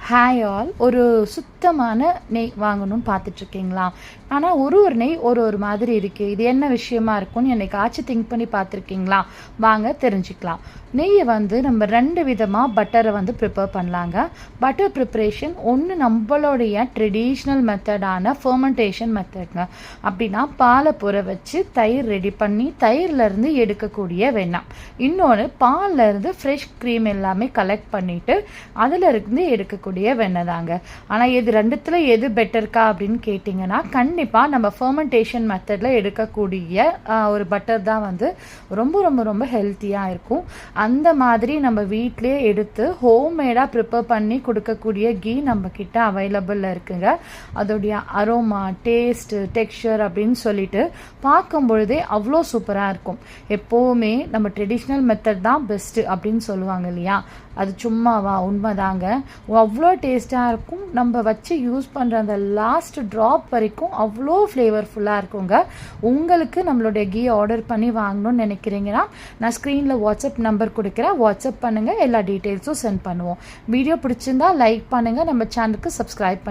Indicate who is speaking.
Speaker 1: Hi all. ஒரு சுத்தமான நெய் வாங்கணும்னு பார்த்துட்ருக்கீங்களா? ஆனால் ஒரு நெய் ஒரு மாதிரி இருக்குது. இது என்ன விஷயமா இருக்கும்னு என்னைக்காச்சும் திங்க் பண்ணி பார்த்துருக்கீங்களா? வாங்க தெரிஞ்சுக்கலாம். நெய்யை நம்ம 2 விதமாக பட்டரை ப்ரிப்பேர் பண்ணலாங்க. பட்டர் ப்ரிப்ரேஷன் ஒன்று நம்மளுடைய ட்ரெடிஷ்னல் மெத்தடான ஃபர்மெண்டேஷன் மெத்தட்ங்க. அப்படின்னா பாலை புற வச்சு தயிர் ரெடி பண்ணி தயிர்லேருந்து எடுக்கக்கூடிய வெண்ணெய். இன்னொன்று பால்லேருந்து ஃப்ரெஷ் க்ரீம் எல்லாமே கலெக்ட் பண்ணிவிட்டு அதிலிருந்து எடுக்கக்கூடிய வெண்ணெய் தாங்க. ஆனால் இது ரெண்டுத்தில் எது பெட்டர்க்கா அப்படின்னு கேட்டிங்கன்னா, கண்டிப்பாக நம்ம ஃபர்மெண்டேஷன் மெத்தடில் எடுக்கக்கூடிய ஒரு பட்டர் தான் ரொம்ப ரொம்ப ரொம்ப ஹெல்த்தியாக இருக்கும். அந்த மாதிரி நம்ம வீட்டிலே எடுத்து ஹோம்மேடாக ப்ரிப்பேர் பண்ணி கொடுக்கக்கூடிய கீ நம்மக்கிட்ட அவைலபிளில் இருக்குங்க. அதோடைய அரோமா, டேஸ்ட்டு, டெக்ஸ்சர் அப்படின்னு சொல்லிட்டு பார்க்கும் பொழுதே அவ்வளோ சூப்பராக இருக்கும். எப்போவுமே நம்ம ட்ரெடிஷ்னல் மெத்தட் தான் பெஸ்ட்டு அப்படின்னு சொல்லுவாங்க இல்லையா? அது சும்மாவா? உண்மைதாங்க. அவ்வளோ டேஸ்ட்டாக இருக்கும். நம்ம வச்சு யூஸ் பண்ணுற அந்த லாஸ்ட் ட்ராப் வரைக்கும் அவ்வளோ ஃப்ளேவர்ஃபுல்லாக இருக்குங்க. உங்களுக்கு நம்மளுடைய கீ ஆர்டர் பண்ணி வாங்கணும்னு நினைக்கிறீங்கன்னா, நான் ஸ்க்ரீனில் வாட்ஸ்அப் நம்பர் கொடுக்குறேன். வாட்ஸ்அப் பண்ணுங்கள், எல்லா டீட்டெயில்ஸும் சென்ட் பண்ணுவோம். வீடியோ பிடிச்சிருந்தா லைக் பண்ணுங்கள், நம்ம சேனலுக்கு சப்ஸ்கிரைப் பண்ணுங்கள்.